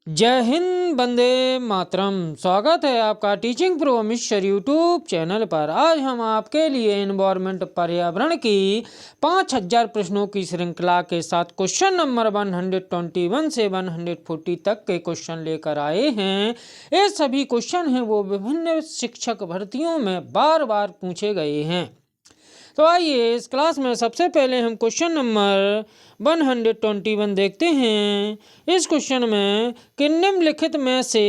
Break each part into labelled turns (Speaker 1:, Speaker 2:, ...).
Speaker 1: जय हिंद, वंदे मातरम। स्वागत है आपका teaching pro mister YouTube channel पर। आज हम आपके लिए एनवायरमेंट पर्यावरण की 5000 प्रश्नों की श्रृंखला के साथ क्वेश्चन नंबर 121 से 140 तक के क्वेश्चन लेकर आए हैं। ये सभी क्वेश्चन हैं वो विभिन्न शिक्षक भर्तियों में बार बार पूछे गए हैं। तो आइए इस क्लास में सबसे पहले हम क्वेश्चन नंबर 121 देखते हैं। इस क्वेश्चन में कि निम्नलिखित में से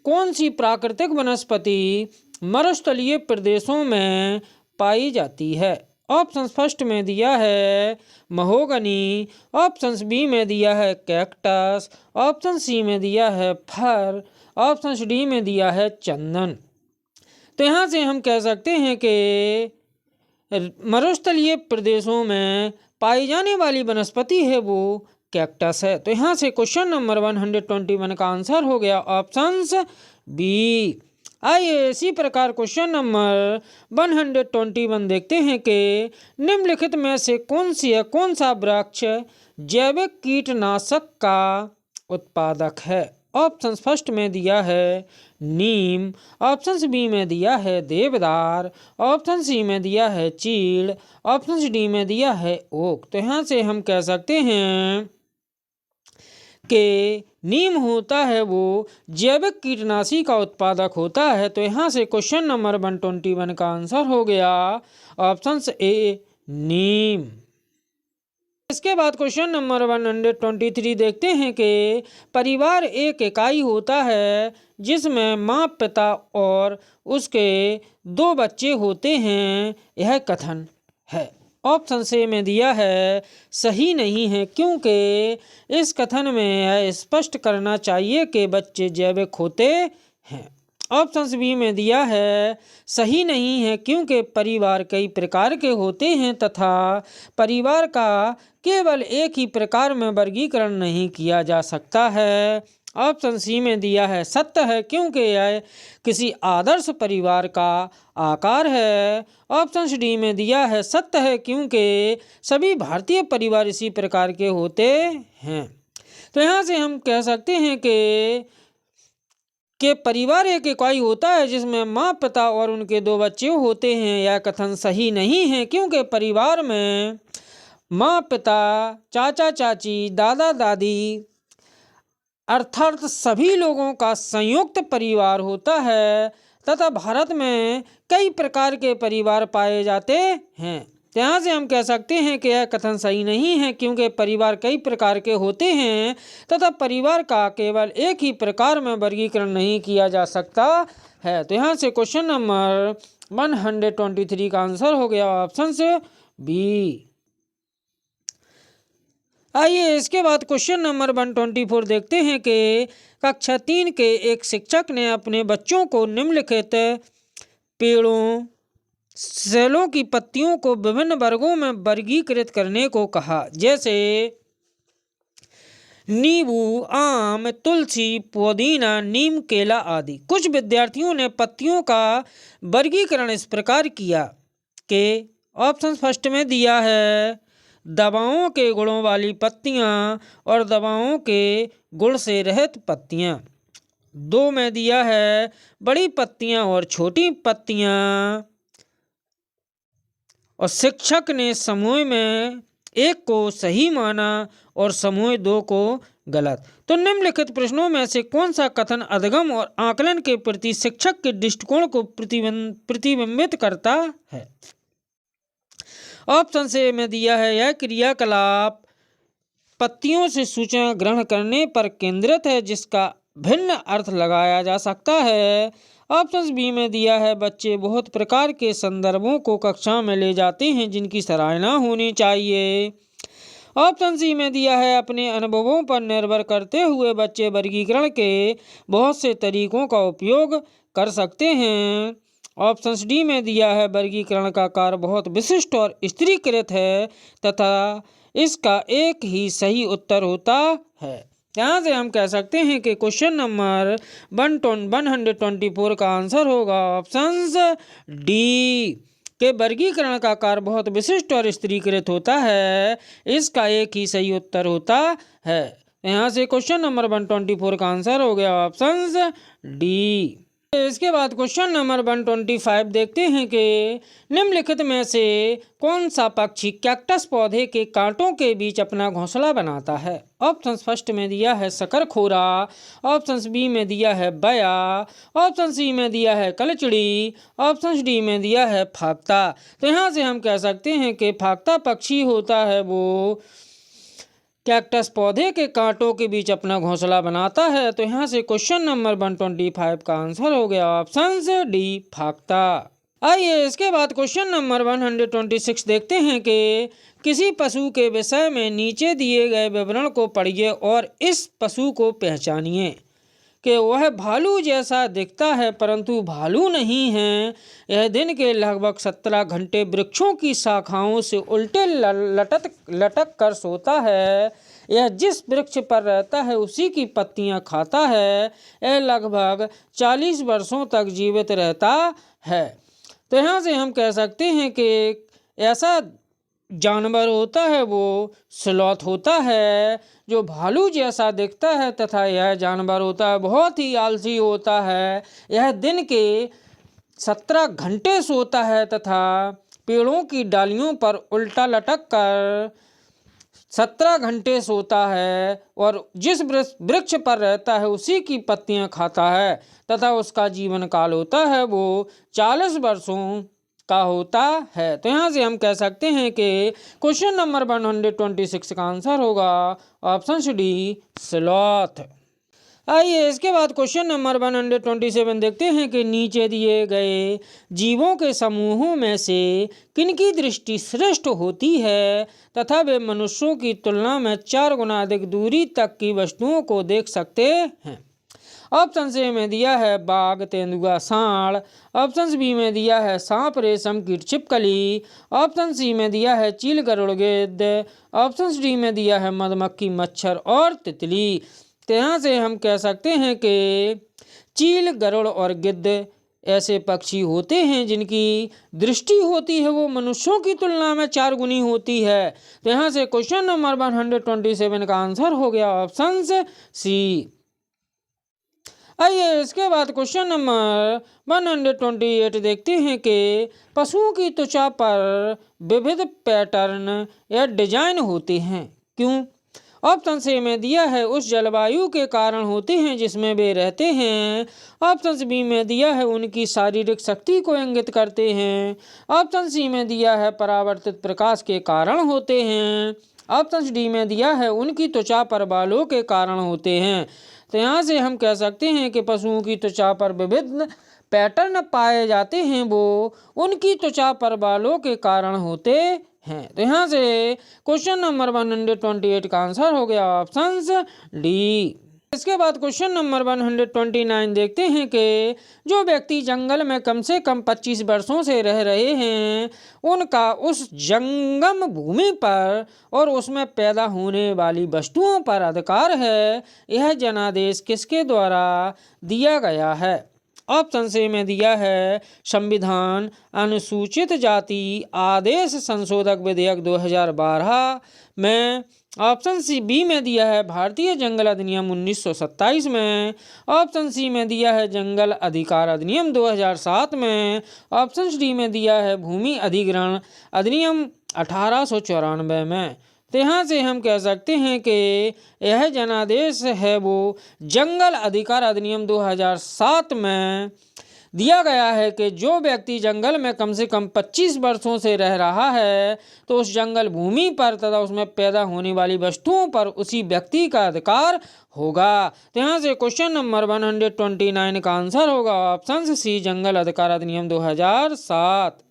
Speaker 1: कौन सी प्राकृतिक वनस्पति मरुस्थलीय प्रदेशों में पाई जाती है। ऑप्शन फर्स्ट में दिया है महोगनी, ऑप्शन बी में दिया है कैक्टस, ऑप्शन सी में दिया है फर, ऑप्शन डी में दिया है चंदन। तो यहाँ से हम कह सकते हैं कि मरुस्थलीय प्रदेशों में पाई जाने वाली वनस्पति है वो कैक्टस है। तो यहाँ से क्वेश्चन नंबर 121 का आंसर हो गया ऑप्शंस बी। आइए इसी प्रकार क्वेश्चन नंबर 121 देखते हैं कि निम्नलिखित में से कौन सा वृक्ष जैविक कीटनाशक का उत्पादक है। ऑप्शन फर्स्ट में दिया है नीम, ऑप्शन बी में दिया है देवदार, ऑप्शन सी में दिया है चीड़, ऑप्शन डी में दिया है ओक। तो यहाँ से हम कह सकते हैं कि नीम होता है वो जैविक कीटनाशी का उत्पादक होता है। तो यहाँ से क्वेश्चन नंबर 121 का आंसर हो गया ऑप्शन ए नीम। इसके बाद क्वेश्चन नंबर 123 देखते हैं कि परिवार एक इकाई होता है जिसमें माँ, पिता और उसके 2 बच्चे होते हैं। यह कथन है। ऑप्शन से में दिया है सही नहीं है, क्योंकि इस कथन में यह स्पष्ट करना चाहिए कि बच्चे जैविक होते हैं। ऑप्शन बी में दिया है सही नहीं है, क्योंकि परिवार कई प्रकार के होते हैं तथा परिवार का केवल एक ही प्रकार में वर्गीकरण नहीं किया जा सकता है। ऑप्शन सी में दिया है सत्य है, क्योंकि यह किसी आदर्श परिवार का आकार है। ऑप्शन डी में दिया है सत्य है, क्योंकि सभी भारतीय परिवार इसी प्रकार के होते हैं। तो यहाँ से हम कह सकते हैं कि परिवार एक इकाई होता है जिसमें माँ, पिता और उनके 2 बच्चे होते हैं। यह कथन सही नहीं है, क्योंकि परिवार में माँ, पिता, चाचा, चाची, दादा, दादी अर्थात सभी लोगों का संयुक्त परिवार होता है तथा भारत में कई प्रकार के परिवार पाए जाते हैं। तो यहाँ से हम कह सकते हैं कि यह कथन सही नहीं है, क्योंकि परिवार कई प्रकार के होते हैं तथा परिवार का केवल एक ही प्रकार में वर्गीकरण नहीं किया जा सकता है। तो यहाँ से क्वेश्चन नंबर 123 का आंसर हो गया ऑप्शन से बी। आइए इसके बाद क्वेश्चन नंबर 124 देखते हैं कि कक्षा 3 के एक शिक्षक ने अपने बच्चों को निम्नलिखित पेड़ों, सेलों की पत्तियों को विभिन्न वर्गों में वर्गीकृत करने को कहा, जैसे नींबू, आम, तुलसी, पुदीना, नीम, केला आदि। कुछ विद्यार्थियों ने पत्तियों का वर्गीकरण इस प्रकार किया कि ऑप्शन फर्स्ट में दिया है दवाओं के गुणों वाली पत्तियां और दवाओं के गुण से रहित पत्तियां। 2 में दिया है बड़ी पत्तियां और छोटी पत्तियां। और शिक्षक ने समूह में 1 को सही माना और समूह 2 को गलत। तो निम्नलिखित प्रश्नों में से कौन सा कथन अधिगम और आकलन के प्रति शिक्षक के दृष्टिकोण को प्रतिबिंबित करता है। ऑप्शन से में दिया है यह क्रियाकलाप पत्तियों से सूचना ग्रहण करने पर केंद्रित है, जिसका भिन्न अर्थ लगाया जा सकता है। ऑप्शन बी में दिया है बच्चे बहुत प्रकार के संदर्भों को कक्षा में ले जाते हैं जिनकी सराहना होनी चाहिए। ऑप्शन सी में दिया है अपने अनुभवों पर निर्भर करते हुए बच्चे वर्गीकरण के बहुत से तरीकों का उपयोग कर सकते हैं। ऑप्शन डी में दिया है वर्गीकरण का कार्य बहुत विशिष्ट और स्त्रीकृत है तथा इसका एक ही सही उत्तर होता है। यहाँ से हम कह सकते हैं कि क्वेश्चन नंबर 124 का आंसर होगा ऑप्शन डी के वर्गीकरण का कार्य बहुत विशिष्ट और स्त्रीकृत होता है। इसका एक ही सही उत्तर होता है। यहाँ से क्वेश्चन नंबर 124 का आंसर हो गया ऑप्शन डी। इसके बाद क्वेश्चन नंबर 125 देखते हैं कि निम्नलिखित में से कौन सा पक्षी कैक्टस पौधे के कांटों के बीच अपना घोंसला बनाता है। ऑप्शन फर्स्ट में दिया है शकरखोरा, ऑप्शन बी में दिया है बया, ऑप्शन सी में दिया है कलचड़ी, ऑप्शन डी में दिया है फाख्ता। तो यहाँ से हम कह सकते हैं कि फाख्ता पक्षी होता है वो कैक्टस पौधे के कांटों के बीच अपना घोंसला बनाता है। तो यहाँ से क्वेश्चन नंबर 125 का आंसर हो गया ऑप्शन डी फाख्ता। आइए इसके बाद क्वेश्चन नंबर 126 देखते हैं कि किसी पशु के विषय में नीचे दिए गए विवरण को पढ़िए और इस पशु को पहचानिए कि वह भालू जैसा दिखता है परंतु भालू नहीं है। यह दिन के लगभग 17 घंटे वृक्षों की शाखाओं से उल्टे लटक कर सोता है। यह जिस वृक्ष पर रहता है उसी की पत्तियां खाता है। यह लगभग 40 वर्षों तक जीवित रहता है। तो यहाँ से हम कह सकते हैं कि ऐसा जानवर होता है वो स्लॉथ होता है जो भालू जैसा दिखता है, तथा यह जानवर होता है बहुत ही आलसी होता है। यह दिन के 17 घंटे सोता है तथा पेड़ों की डालियों पर उल्टा लटक कर 17 घंटे सोता है और जिस वृक्ष पर रहता है उसी की पत्तियां खाता है तथा उसका जीवन काल होता है वो 40 वर्षों का होता है। तो यहाँ से हम कह सकते हैं कि क्वेश्चन नंबर 126 का आंसर होगा ऑप्शन डी स्लॉथ। आइए इसके बाद क्वेश्चन नंबर 127 देखते हैं कि नीचे दिए गए जीवों के समूहों में से किनकी दृष्टि श्रेष्ठ होती है तथा वे मनुष्यों की तुलना में 4 गुना अधिक दूरी तक की वस्तुओं को देख सकते हैं। ऑप्शन ए में दिया है बाघ, तेंदुआ, सांड, ऑप्शन बी में दिया है सांप, रेशम कीट, छिपकली, ऑप्शन सी में दिया है चील, गरुड़, गिद्ध, ऑप्शन डी में दिया है मधुमक्खी, मच्छर और तितली। तो यहाँ से हम कह सकते हैं कि चील, गरुड़ और गिद्ध ऐसे पक्षी होते हैं जिनकी दृष्टि होती है वो मनुष्यों की तुलना में 4 गुनी होती है। तो यहाँ से क्वेश्चन नंबर 127 का आंसर हो गया ऑप्शन सी। आइए इसके बाद क्वेश्चन नंबर 128 देखते हैं कि पशुओं की त्वचा पर विविध पैटर्न या डिजाइन होते हैं, क्यों। ऑप्शन ए में दिया है उस जलवायु के कारण होते हैं जिसमें वे रहते हैं, ऑप्शन बी में दिया है उनकी शारीरिक शक्ति को इंगित करते हैं, ऑप्शन सी में दिया है परावर्तित प्रकाश के कारण होते हैं, ऑप्शन डी में दिया है उनकी त्वचा पर बालों के कारण होते हैं। तो यहाँ से हम कह सकते हैं कि पशुओं की त्वचा पर विभिन्न पैटर्न पाए जाते हैं वो उनकी त्वचा पर बालों के कारण होते हैं। तो यहाँ से क्वेश्चन नंबर 128 का आंसर हो गया ऑप्शन डी। इसके बाद क्वेश्चन नंबर 129 देखते हैं कि जो व्यक्ति जंगल में कम से कम 25 वर्षों से रह रहे हैं उनका उस जंगम भूमि पर और उसमें पैदा होने वाली वस्तुओं पर अधिकार है। यह जनादेश किसके द्वारा दिया गया है। ऑप्शन ए में दिया है संविधान अनुसूचित जाति आदेश संशोधक विधेयक 2012 में, ऑप्शन सी बी में दिया है भारतीय जंगल अधिनियम 1927 में, ऑप्शन सी में दिया है जंगल अधिकार अधिनियम 2007 में, ऑप्शन डी में दिया है भूमि अधिग्रहण अधिनियम 1894 में। तो यहाँ से हम कह सकते हैं कि यह जनादेश है वो जंगल अधिकार अधिनियम 2007 में दिया गया है कि जो व्यक्ति जंगल में कम से कम 25 वर्षों से रह रहा है तो उस जंगल भूमि पर तथा उसमें पैदा होने वाली वस्तुओं पर उसी व्यक्ति का अधिकार होगा। तो यहाँ से क्वेश्चन नंबर 129 का आंसर होगा ऑप्शन सी जंगल अधिकार अधिनियम 2007।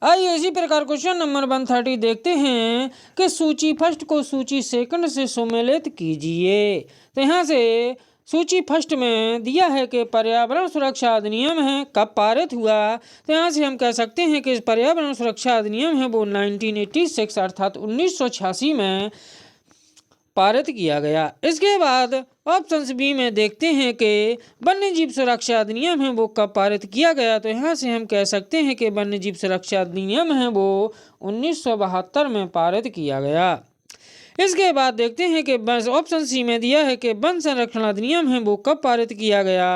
Speaker 1: आइए इसी प्रकार क्वेश्चन नंबर 130 देखते हैं कि सूची फर्स्ट को सूची सेकंड से सम्मिलित कीजिए। तो यहाँ से सूची फर्स्ट में दिया है कि पर्यावरण सुरक्षा अधिनियम है कब पारित हुआ। तो यहाँ से हम कह सकते हैं कि पर्यावरण सुरक्षा अधिनियम है वो 1986 अर्थात 1986 में पारित किया गया। इसके बाद ऑप्शन बी में देखते हैं कि वन्य जीव सुरक्षा अधिनियम है वो कब पारित किया गया। तो यहाँ से हम कह सकते हैं कि वन्य जीव सुरक्षा अधिनियम है वो 1972 में पारित किया गया। इसके बाद देखते हैं कि बस ऑप्शन सी में दिया है कि वन संरक्षण अधिनियम है वो कब पारित किया गया।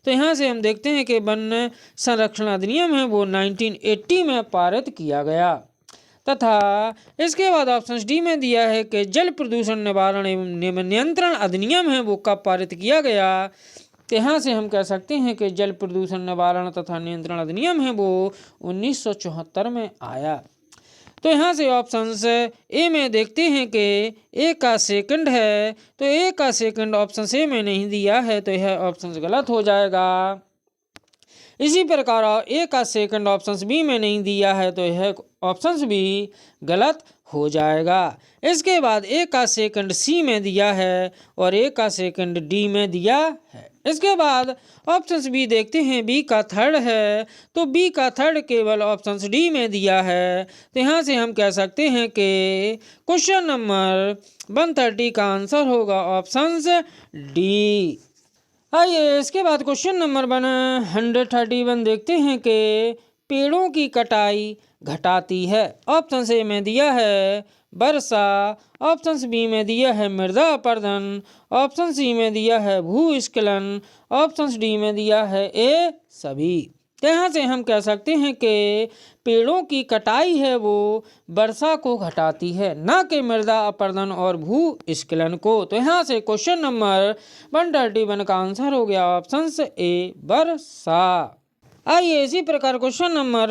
Speaker 1: तो यहाँ से हम देखते हैं कि वन संरक्षण अधिनियम है वो 1980 में पारित किया गया। तथा इसके बाद ऑप्शन डी में दिया है कि जल प्रदूषण निवारण एवं नियंत्रण अधिनियम है वो कब पारित किया गया। तो यहाँ से हम कह सकते हैं कि जल प्रदूषण निवारण तथा नियंत्रण अधिनियम है वो 1974 में आया। तो यहाँ से ऑप्शंस ए में देखते हैं कि ए का सेकंड है, तो ए का सेकंड ऑप्शन ए में नहीं दिया है, तो यह ऑप्शन गलत हो जाएगा। इसी प्रकार ए का सेकंड ऑप्शन बी में नहीं दिया है, तो यह ऑप्शन भी गलत हो जाएगा। इसके बाद ए का सेकंड सी में दिया है और ए का सेकंड डी में दिया है। इसके बाद ऑप्शन बी देखते हैं, बी का थर्ड है, तो बी का थर्ड केवल ऑप्शन डी में दिया है। तो यहाँ से हम कह सकते हैं कि क्वेश्चन नंबर 130 का आंसर होगा ऑप्शन डी। आइए इसके बाद क्वेश्चन नंबर 131 देखते हैं कि पेड़ों की कटाई घटाती है। ऑप्शन ए में दिया है वर्षा, ऑप्शन बी में दिया है मृदा अपरदन, ऑप्शन सी में दिया है भूस्खलन, ऑप्शन डी में दिया है ए सभी। यहाँ से हम कह सकते हैं कि पेड़ों की कटाई है वो वर्षा को घटाती है, ना कि मृदा अपरदन और भूस्खलन को। तो यहाँ से क्वेश्चन नंबर 131 का आंसर हो गया ऑप्शन ए वर्षा। आइए इसी प्रकार क्वेश्चन नंबर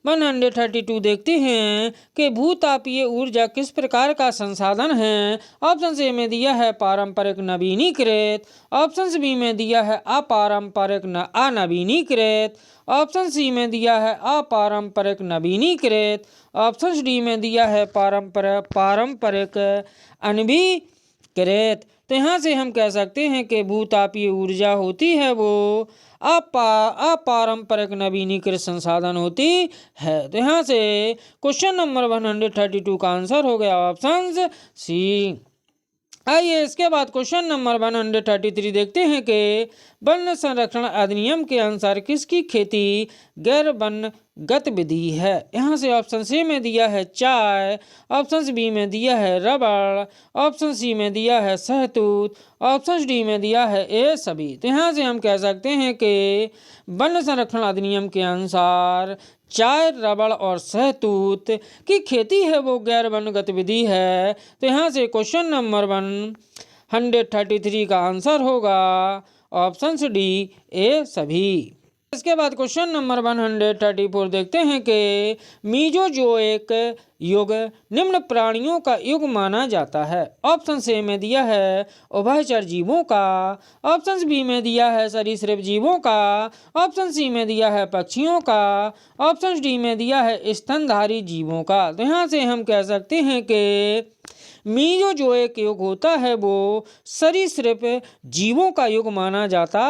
Speaker 1: 132 देखते हैं कि भूतापीय ऊर्जा किस प्रकार का संसाधन है। ऑप्शन ए में दिया है पारंपरिक नवीनीकृत, ऑप्शन बी में दिया है अपारंपरिक अनवीनीकृत, ऑप्शन सी में दिया है अपारंपरिक नवीनीकृत, ऑप्शन डी में दिया है पारंपरिक अनवीनीकृत। तो यहाँ से हम कह सकते हैं कि भूतापीय ऊर्जा होती है वो अपारंपरिक नवीनीकृत संसाधन होती है। तो यहाँ से क्वेश्चन नंबर 132 का आंसर हो गया ऑप्शन सी। आइए इसके बाद क्वेश्चन नंबर 133 देखते हैं कि वन संरक्षण अधिनियम के अनुसार किसकी खेती गैर वन गतिविधि है। यहाँ से ऑप्शन सी में दिया है चाय, ऑप्शन बी में दिया है रबड़, ऑप्शन सी में दिया है शहतूत, ऑप्शन डी में दिया है ए सभी। तो यहाँ से हम कह सकते हैं कि वन संरक्षण अधिनियम के अनुसार चाय, रबड़ और शहतूत की खेती है वो गैर वन गतिविधि है। तो यहाँ से क्वेश्चन नंबर 133 का आंसर होगा ऑप्शन डी ए सभी। इसके बाद क्वेश्चन नंबर 134 देखते हैं कि मीजोजोइक युग निम्न प्राणियों का युग माना जाता है। ऑप्शन ए में दिया है उभयचर जीवों का, ऑप्शन बी में दिया है सरीसृप जीवों का, ऑप्शन सी में दिया है पक्षियों का, ऑप्शन डी में दिया है स्तनधारी जीवों का। तो यहाँ से हम कह सकते हैं कि मीजोजोइक युग होता है वो सरीसृप जीवों का युग माना जाता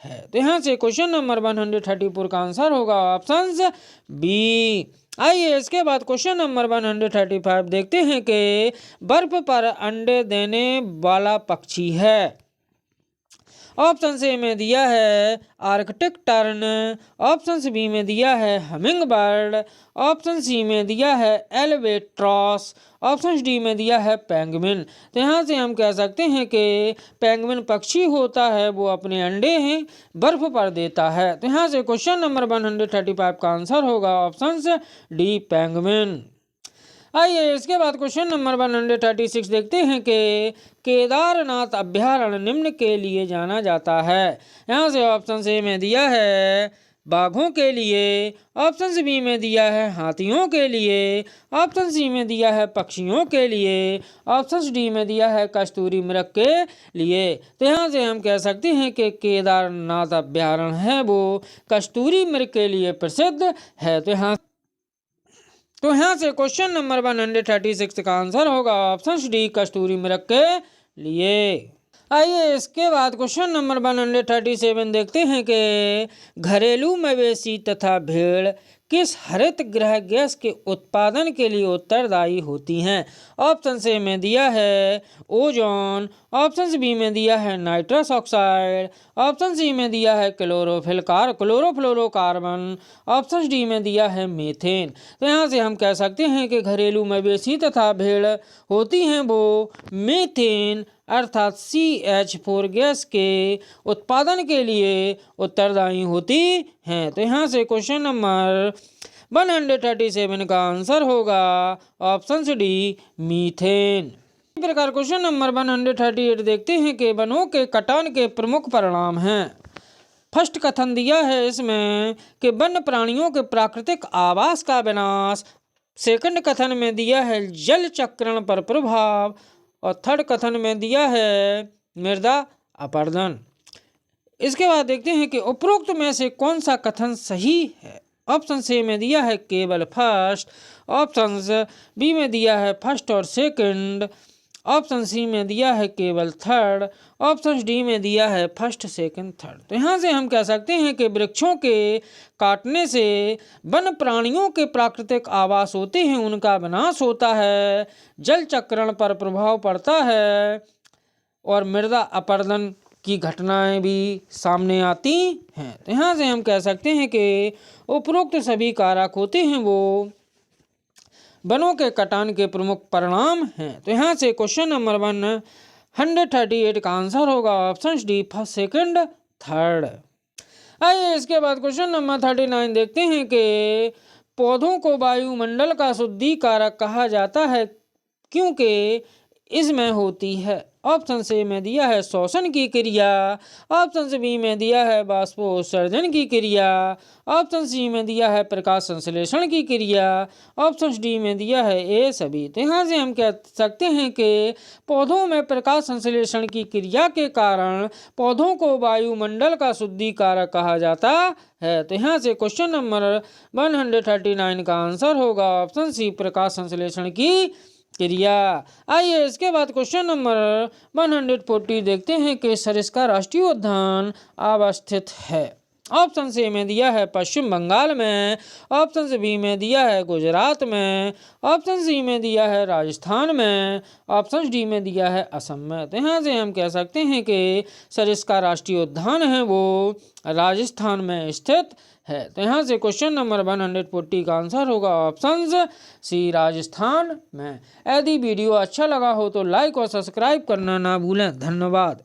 Speaker 1: है। तो यहाँ से क्वेश्चन नंबर 134 का आंसर होगा ऑप्शन बी। आइए इसके बाद क्वेश्चन नंबर 135 देखते हैं कि बर्फ पर अंडे देने वाला पक्षी है। ऑप्शन ए में दिया है आर्कटिक टर्न, ऑप्शन बी में दिया है हमिंग बर्ड, ऑप्शन सी में दिया है एल्वेट्रॉस, ऑप्शन डी में दिया है पेंगुइन। तो यहाँ से हम कह सकते हैं कि पेंगुइन पक्षी होता है वो अपने अंडे हैं बर्फ पर देता है। तो यहाँ से क्वेश्चन नंबर 135 का आंसर होगा ऑप्शन डी पेंगुइन। आइए इसके बाद क्वेश्चन नंबर 136 देखते हैं कि केदारनाथ अभ्यारण्य निम्न के लिए जाना जाता है। यहाँ से ऑप्शन ए में दिया है बाघों के लिए, ऑप्शन बी में दिया है हाथियों के लिए, ऑप्शन सी में दिया है पक्षियों के लिए, ऑप्शन डी में दिया है कस्तूरी मृग के लिए। तो यहाँ से हम कह सकते हैं कि केदारनाथ अभ्यारण्य है वो कस्तूरी मृग के लिए प्रसिद्ध है। तो यहाँ से क्वेश्चन नंबर 136 का आंसर होगा ऑप्शन डी कस्तूरी मृग के लिए। आइए इसके बाद क्वेश्चन नंबर 137 देखते हैं कि घरेलू मवेशी तथा भेड़ किस हरित गृह गैस के उत्पादन के लिए उत्तरदायी होती हैं? ऑप्शन ए में दिया है ओजोन, ऑप्शन बी में दिया है नाइट्रस ऑक्साइड, ऑप्शन सी में दिया है क्लोरोफ्लोरोकार्बन, ऑप्शन डी में दिया है मीथेन। तो यहाँ से हम कह सकते हैं कि घरेलू मवेशी तथा भेड़ होती हैं वो मीथेन अर्थात CH4 गैस के उत्पादन के लिए उत्तरदायी होती हैं। तो यहाँ से क्वेश्चन नंबर 137 का आंसर होगा ऑप्शन डी मीथेन। इसी प्रकार क्वेश्चन नंबर 138 देखते हैं कि वनों के कटान के प्रमुख परिणाम हैं। फर्स्ट कथन दिया है इसमें कि वन्य प्राणियों के प्राकृतिक आवास का विनाश। सेकंड कथन में दिया है जल चक्रण पर प्रभाव और थर्ड कथन में दिया है मृदा अपरदन। इसके बाद देखते हैं कि उपरोक्त में से कौन सा कथन सही है। ऑप्शन ए में दिया है केवल फर्स्ट, ऑप्शन बी में दिया है फर्स्ट और सेकंड, ऑप्शन सी में दिया है केवल थर्ड, ऑप्शन डी में दिया है फर्स्ट सेकंड थर्ड। तो यहाँ से हम कह सकते हैं कि वृक्षों के काटने से वन प्राणियों के प्राकृतिक आवास होते हैं उनका विनाश होता है, जल चक्रण पर प्रभाव पड़ता है और मृदा अपरदन की घटनाएं भी सामने आती हैं। तो यहाँ से हम कह सकते हैं कि उपरोक्त सभी कारक होते हैं वो वनों के कटान के प्रमुख परिणाम हैं। तो यहाँ से क्वेश्चन नंबर 138 का आंसर होगा option D first second third. आइए इसके बाद क्वेश्चन नंबर 39 देखते हैं कि पौधों को वायुमंडल का शुद्धिकारक कहा जाता है क्योंकि इसमें होती है। ऑप्शन ए में दिया है श्वसन की क्रिया, ऑप्शन बी में दिया है बाष्पोत्सर्जन की क्रिया, ऑप्शन सी में दिया है प्रकाश संश्लेषण की क्रिया, ऑप्शन डी में दिया है ए सभी। तो यहाँ से हम कह सकते हैं कि पौधों में प्रकाश संश्लेषण की क्रिया के कारण पौधों को वायुमंडल का शुद्धिकारक कहा जाता है। तो यहाँ से क्वेश्चन नंबर 139 का आंसर होगा ऑप्शन सी प्रकाश संश्लेषण की क्रिया। आइए इसके बाद क्वेश्चन नंबर 140 देखते हैं कि सरिस्का राष्ट्रीय उद्यान अवस्थित है। ऑप्शन ए में दिया है पश्चिम बंगाल में, ऑप्शन बी में दिया है गुजरात में, ऑप्शन सी में दिया है राजस्थान में, ऑप्शन डी में दिया है असम में। तो यहाँ से हम कह सकते हैं कि सरिस्का राष्ट्रीय उद्यान है वो राजस्थान में स्थित है। तो यहाँ से क्वेश्चन नंबर 140 का आंसर होगा ऑप्शन सी राजस्थान में। यदि वीडियो अच्छा लगा हो तो लाइक और सब्सक्राइब करना ना भूलें। धन्यवाद।